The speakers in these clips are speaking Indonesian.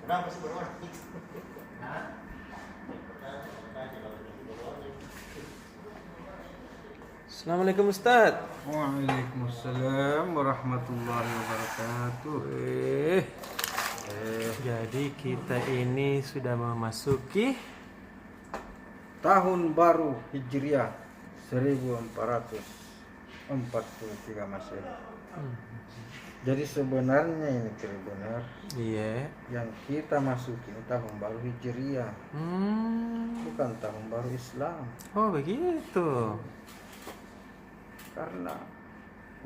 Assalamualaikum Ustaz. Waalaikumsalam warahmatullahi wabarakatuh. Jadi kita ini sudah memasuki Tahun baru Hijriah 1443 Masehi. Jadi sebenarnya ini benar iya. yang kita masuki tahun baru Hijriah, bukan tahun baru Islam. Oh begitu. Karena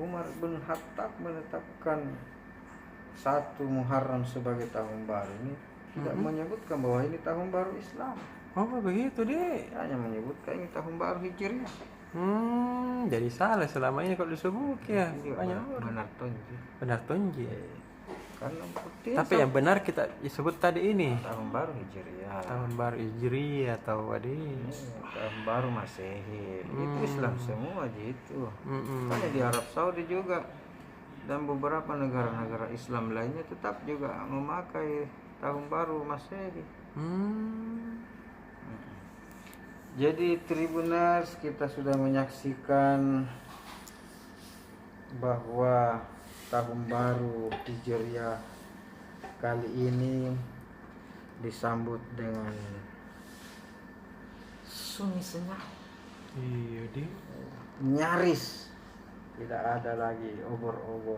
Umar bin Khattab menetapkan 1 Muharram sebagai tahun baru ini tidak menyebutkan bahwa ini tahun baru Islam. Oh begitu deh. Hanya menyebutkan ini tahun baru Hijriah. Jadi salah selama ini kalau disebut ya banyak orang. Benar tonji. Benar tonji. Karena bukti Tapi yang benar kita disebut tadi ini tahun baru Hijriah. tahun baru Hijriah atau wadi. Tahun baru Masehi. Itu Islam semua gitu. Hanya di Arab Saudi juga dan beberapa negara-negara Islam lainnya tetap juga memakai tahun baru Masehi. Jadi Tribuners, kita sudah menyaksikan bahwa tahun baru Hijriah kali ini disambut dengan sunyi senyap. Iya deh. Nyaris tidak ada lagi obor-obor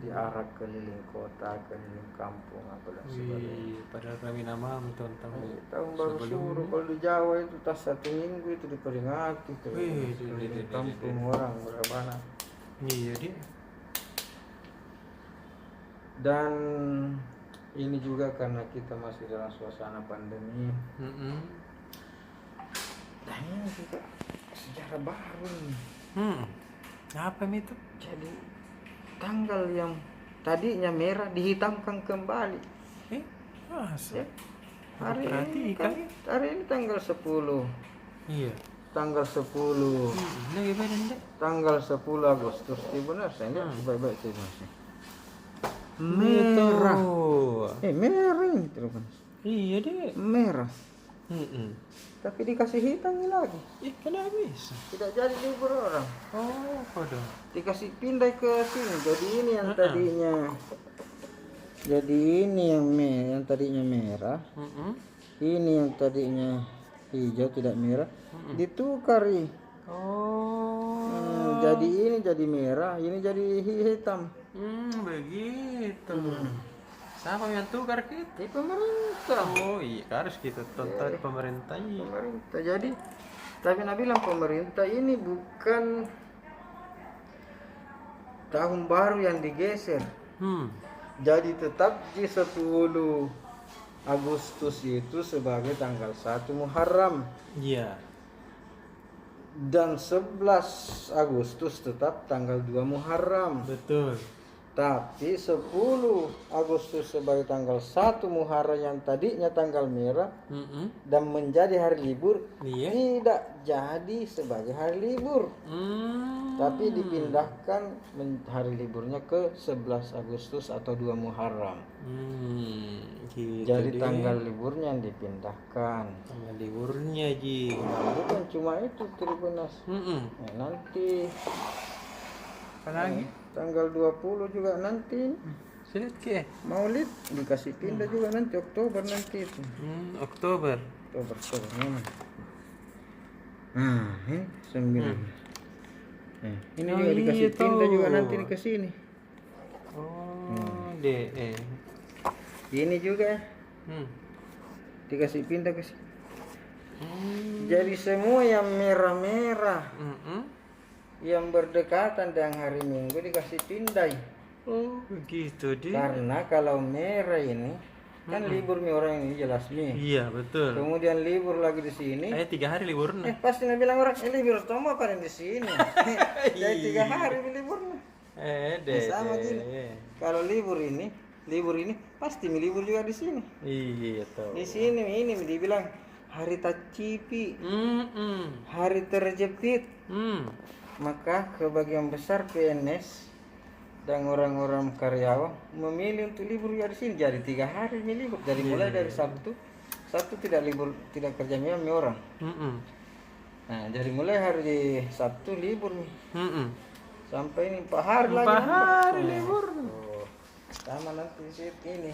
diarak keliling kota, keliling kampung, apalah sebagainya. Padahal kami nama Tahun baru suruh kalau di Jawa itu tas 1 minggu itu diperingati tuh. Keliling kampung orang berabana. Iya dia. Dan ini juga karena kita masih dalam suasana pandemi. Dan ini juga sejarah baru nih. Apa itu? Jadi tanggal yang tadinya merah dihitamkan kembali. Masa? Ya. Hari ini tanggal 10. Iya. Tanggal 10. Nah gimana nih? Tanggal 10 Agustus. Benar saya enggak baik-baik itu masih. Merah. Merah ini terus. Iya deh. Merah. Tapi dikasih hitam lagi. Kenapa bisa? Tidak jadi libur orang. Oh, pada. Dikasih pindah ke sini. Jadi ini yang tadinya. Jadi ini yang tadinya merah. Ini yang tadinya hijau tidak merah. Ditukari. Oh. Jadi ini jadi merah, ini jadi hitam. Begitu. Siapa yang tukar kita? Di pemerintah. Oh iya, harus kita tonton pemerintah. Pemerintah. Jadi tapi Nabi bilang pemerintah ini bukan tahun baru yang digeser. Jadi tetap di 10 Agustus itu sebagai tanggal 1 Muharram. Iya. Dan 11 Agustus tetap tanggal 2 Muharram. Betul. Tapi 10 Agustus sebagai tanggal 1 Muharram yang tadinya tanggal merah dan menjadi hari libur tidak jadi sebagai hari libur. Tapi dipindahkan hari liburnya ke 11 Agustus atau 2 Muharram. Gitu Jadi deh. tanggal liburnya yang dipindahkan. Tanggal liburnya Ji. Bukan cuma itu Tribunas. Nanti Apa lagi? Tanggal 20 juga nanti Silat ke? Maulid dikasih pindah juga nanti Oktober nanti itu. Oktober. Oktober. Ini 9. Ini juga dikasih pindah juga nanti ke sini. DE. Ini juga dikasih pindah ke sini. Jadi semua yang merah-merah yang berdekatan dengan hari Minggu dikasih pindah. Oh begitu deh. Karena kalau merah ini kan libur nih orang ini jelas nih. Iya betul. Kemudian libur lagi di sini. 3 hari libur nih. Pasti bilang orang libur tomo apa di sini. Jadi 3 hari liburnya. Sama gini. Kalau libur ini pasti libur juga di sini. Iya tuh. Di sini ini dibilang hari tercipi, hari terjepit. Maka kebagian besar PNS dan orang-orang karyawan memilih untuk libur ya di sini. Jadi 3 hari ini libur. Jadi mulai dari Sabtu tidak libur, tidak kerja memang orang. Nah, jadi mulai hari Sabtu libur nih. Sampai ini 4 hari lagi. 4 hari libur. Oh, sama nanti ini.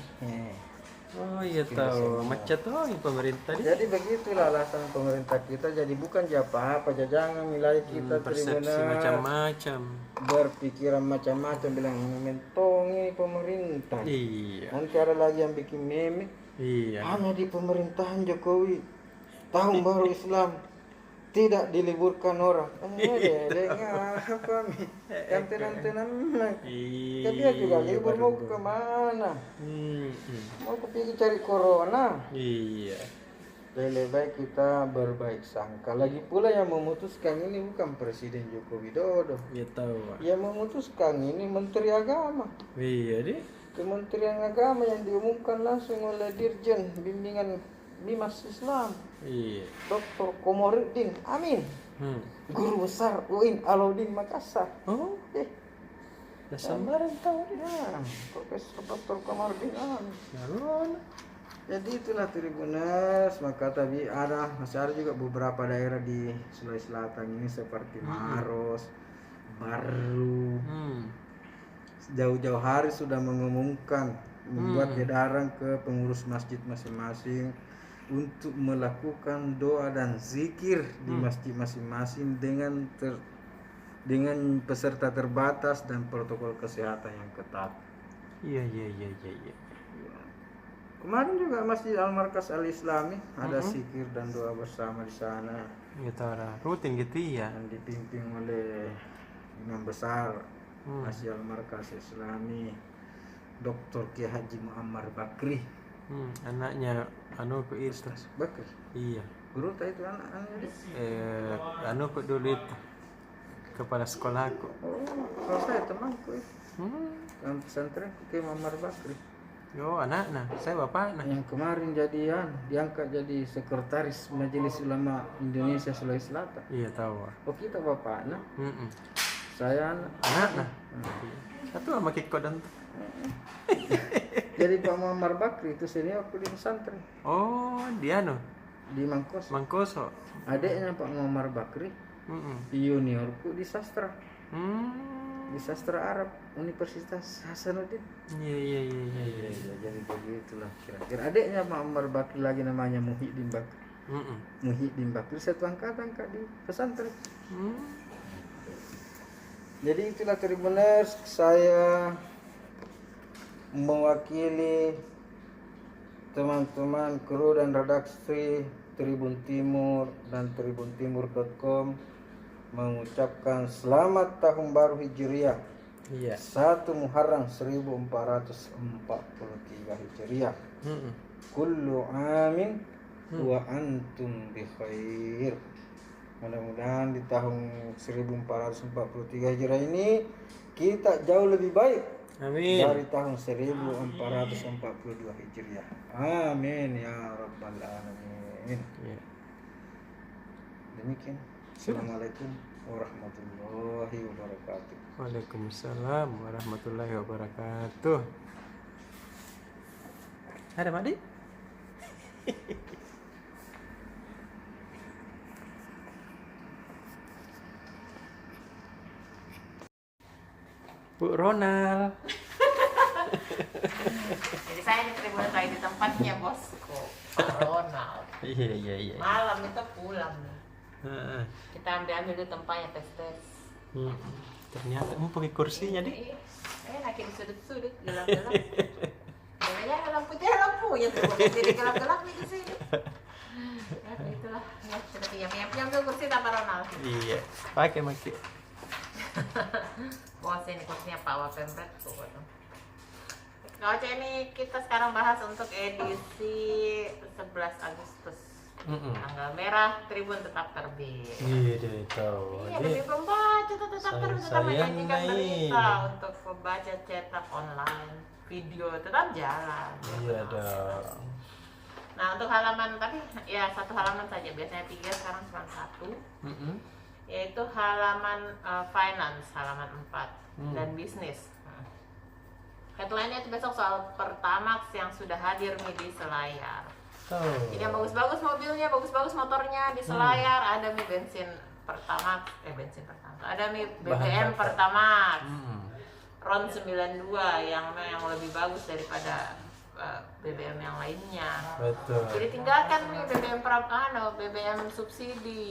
Oh iya tahu, macet tuh pemerintah. Jadi begitulah alasan pemerintah kita. Jadi bukan apa jangan nilai kita persepsi macam-macam, berpikiran macam-macam, bilang mentongi pemerintah. Iya. Nanti ada lagi yang bikin meme. Iya. Hanya di pemerintahan Jokowi tahun baru Islam tidak diliburkan orang. Kami yang tenan-tenan. Tapi juga libur mau kemana? Mau pergi cari corona. Iya. Lebih baik kita berbaik sangka. Lagi pula yang memutuskan ini bukan Presiden Joko Widodo. Ya tahu. Yang memutuskan ini Menteri Agama. Iya deh. Kementerian Agama yang diumumkan langsung oleh Dirjen Bimbingan Bimas Islam. Iya. Dr. Komarudin Amin. Guru besar UIN Alauddin Makassar. Oh. Dah sambaran tahu dia. Ya, Profesor Dr. Komarudin Amin. Lalu. Jadi itulah Tribuners, maka tadi masih ada juga beberapa daerah di Sulawesi Selatan ini seperti Maros, Baru. Jauh-jauh hari sudah mengumumkan membuat edaran ke pengurus masjid masing-masing untuk melakukan doa dan zikir di masjid masing-masing dengan peserta terbatas dan protokol kesehatan yang ketat. Iya. Kemarin juga Masjid Al-Markas Al-Islami ada zikir dan doa bersama di sana. Ya tahu rutin gitu ya. Yang dipimpin oleh imam besar Masjid Al-Markas Islami Dr. Kiai Haji Muammar Bakri. Anaknya ke itu. Bakri. Iya. Guru itu anaknya. Ke dulu itu kepala sekolahku. Oh, kalau saya temanku itu. Yang pesantren Kiai Muammar Bakri. Yo, anaknya, saya bapaknya. Yang kemarin diangkat jadi sekretaris Majelis Ulama Indonesia Sulawesi Selatan. Iya tahu. Oh, kita bapaknya. Saya anaknya. Satu sama Kiko dan jadi Pak Muammar Bakri itu senior aku di pesantren. Oh, dia di Mangkoso. Adiknya Pak Muammar Bakri. Juniorku di sastra. Di sastra Arab Universitas Hasanuddin. Iya. Jadi begitulah kira-kira. Adiknya Pak Muammar Bakri lagi namanya Muhyiddin Bakri. Muhyiddin Bakri satu angkatan Kak di pesantren. Jadi itulah Tribuners, saya mewakili teman-teman kru dan redaksi Tribun Timur dan tribuntimur.com mengucapkan selamat tahun baru Hijriah. Iya. 1 Muharram 1443 Hijriah. Kullu amin wa antum bi khair. Mudah-mudahan di tahun 1443 Hijriah ini kita jauh lebih baik. Amin. Dari tahun 1442 Hijriah. Amin ya rabbal alamin. Ya. Demikian. Assalamualaikum warahmatullahi wabarakatuh. Waalaikumsalam warahmatullahi wabarakatuh. Ada Madi? Bu Ronald. Jadi saya di Tribun lagi di tempatnya bosku, Pak Ronald. Iya. Malam itu pulang nih. Kita ambil dulu tempatnya tes. Ternyata pakai kursinya deh. Lagi di sudut-sudut gelap-gelap. Jangan lampu ya tuh, jadi gelap-gelap nih di sini. Itulah, ya kita pinjam tuh kursi sama Ronald. Iya, pakai. Bos ini kursinya Pak Wapemret tuh. Kalau ini kita sekarang bahas untuk edisi 11 Agustus. Tanggal merah, Tribun tetap terbit. Iya deh tahu. Iya, demi pembaca tetap terbit, tetap menyajikan berita untuk pembaca cetak online, video tetap jalan. Iya dong. Nah untuk halaman tapi ya satu halaman saja, biasanya 3, sekarang cuma 1. Yaitu halaman finance, halaman 4 dan bisnis. Headline-nya itu besok soal Pertamax yang sudah hadir nih di Selayar. Jadi yang bagus-bagus mobilnya, bagus-bagus motornya di Selayar. Ada nih bensin Pertamax, ada nih BBM Pertamax. RON 92 yang lebih bagus daripada BBM yang lainnya. Betul. Jadi tinggalkan nih BBM subsidi.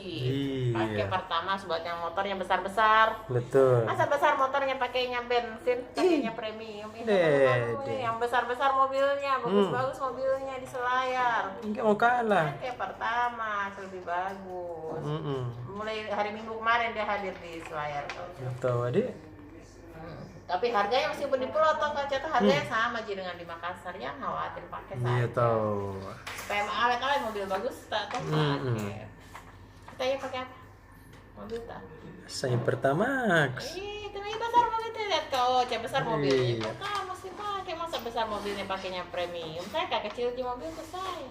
Pakai Pertamax buat yang motornya besar-besar. Betul. Masa besar motornya pakainya bensin, pakainya premium. Ini yang besar-besar mobilnya, bagus-bagus mobilnya di Selayar. Enggak mau kalah. Pakai Pertamax lebih bagus. Mulai hari Minggu kemarin dia hadir di Selayar. Tahu adik. Tapi harganya meskipun di Pulau Tongkol harganya sama aja dengan di Makassar, jangan khawatir pakai saja. Iya tahu. Supaya awet-awet mobil bagus tak tahu pakai. Kita ya pakai apa? Mobil tak? Saya Pertamax. Itu nih besar mobil itu lihat kau, besar mobilnya. Kau masih pakai masa besar mobilnya pakainya premium. Saya kak kecil di mobil ke saya.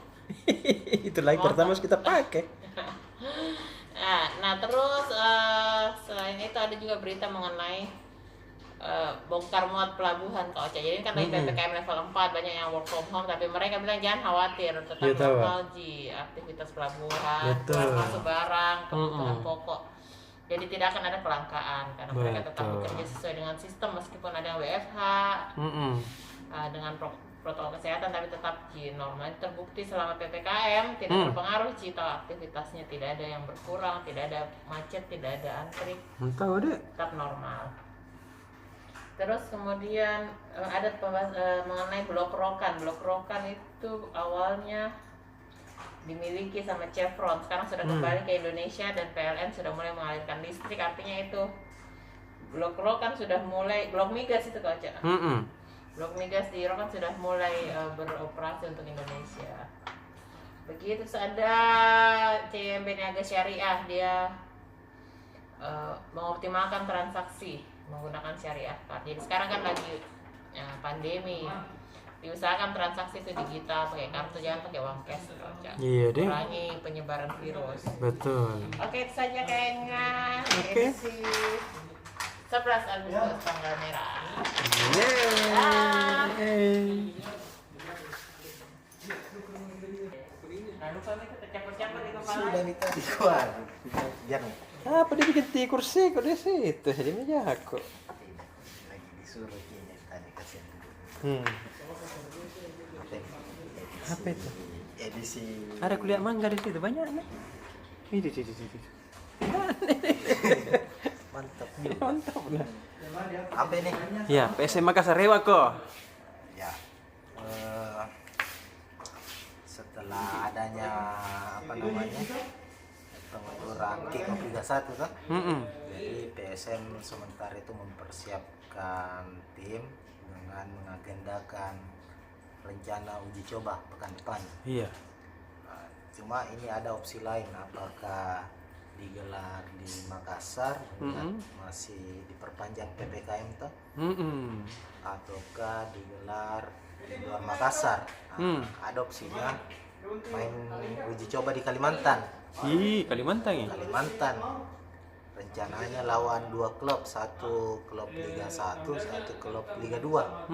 Itulah Pertamax kita pakai. Nah terus selain itu ada juga berita mengenai bongkar muat pelabuhan Kak Ocha. Jadi kan lagi PPKM level 4 banyak yang work from home, tapi mereka bilang jangan khawatir, tetap normal aktivitas pelabuhan, masuk barang, kebutuhan pokok. Jadi tidak akan ada kelangkaan karena mereka tetap bekerja sesuai dengan sistem meskipun ada WFH dengan protokol kesehatan, tapi tetap normal. Terbukti selama PPKM tidak berpengaruh aktivitasnya, tidak ada yang berkurang, tidak ada macet, tidak ada antri, tetap normal. Terus kemudian ada mengenai Blok Rokan. Blok Rokan itu awalnya dimiliki sama Chevron, sekarang sudah kembali ke Indonesia dan PLN sudah mulai mengalirkan listrik. Artinya itu Blok Rokan sudah mulai, Blok Migas itu Kak Ocha. Blok Migas di Rokan sudah mulai beroperasi untuk Indonesia. Begitu ada CIMB Niaga Syariah, dia mengoptimalkan transaksi menggunakan syariah card. Jadi sekarang kan lagi pandemi, diusahakan transaksi itu digital, pakai kartu, jangan pakai uang cash. Iya deh. Kurangi penyebaran virus. Betul. Oke, itu saja kayaknya edisi 11 Agustus tanggal merah. Nah, lupa nih tercampur-campur di kepala. Sudah minta dikeluar. Biar Apa dia bikin tikur sih? Kok dia situ? Jadi meja aku. lagi disuruh kayaknya tadi kasihan dulu. Apa itu? Edisi Ada kuliah mangga di situ banyak nih. Ini. mantap. Mantap lah. Apa ini? Ya, PSM Makassar Rewa kok. Ya. Setelah adanya pengaturan kick-off Liga 1 kan? Jadi PSM sementara itu mempersiapkan tim dengan mengagendakan rencana uji coba pekan depan. Iya. Cuma ini ada opsi lain, apakah digelar di Makassar masih diperpanjang PPKM toh? Ataukah digelar di luar Makassar? Ada opsinya main uji coba di Kalimantan. Kalimantan ya? Kalimantan. Rencananya lawan 2 klub, satu klub Liga 1, satu klub Liga 2.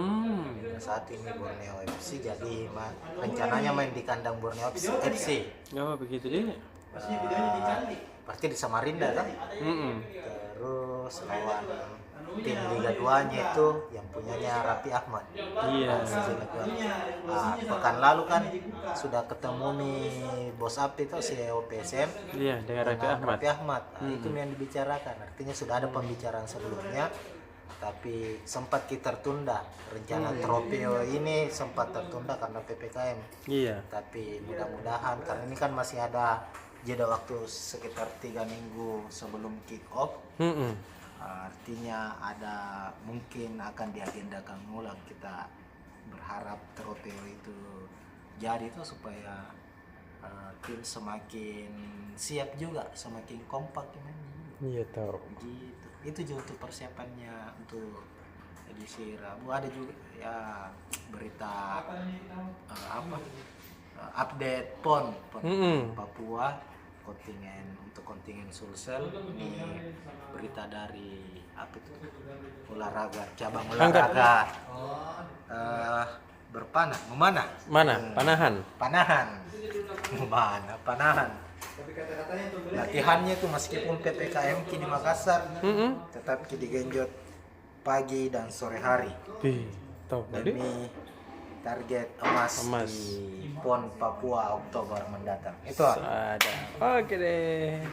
Saat ini Borneo FC, jadi rencananya main di kandang Borneo FC. Oh begitu deh. Pasti di Samarinda kan? Terus lawan tim Liga 2-nya itu yang punyanya Raffi Ahmad. Iya. Pekan lalu kan sudah ketemu nih bos Api itu CEO PSM. Iya, dengan Raffi Ahmad. Itu yang dibicarakan. Artinya sudah ada pembicaraan sebelumnya, tapi sempat kita tertunda. Rencana Tropeo ini sempat tertunda karena PPKM. Iya. Tapi mudah-mudahan karena ini kan masih ada jeda waktu sekitar 3 minggu sebelum kick off. Artinya ada mungkin akan diagendakan ulang. Kita berharap Tropeo itu jadi itu supaya tim semakin siap juga, semakin kompak gimana. Iya tahu. Gitu. Itu juga untuk persiapannya untuk edisi Rabu. Ada juga ya berita update PON Papua kontingen Sulsel. Ini berita dari apa itu, olahraga cabang olahraga Mana? Panahan. Panahan. Latihannya tuh meskipun PPKM di Makassar, tetap digenjot pagi dan sore hari. Demi target emas di PON Papua Oktober mendatang. Itu. Oke deh.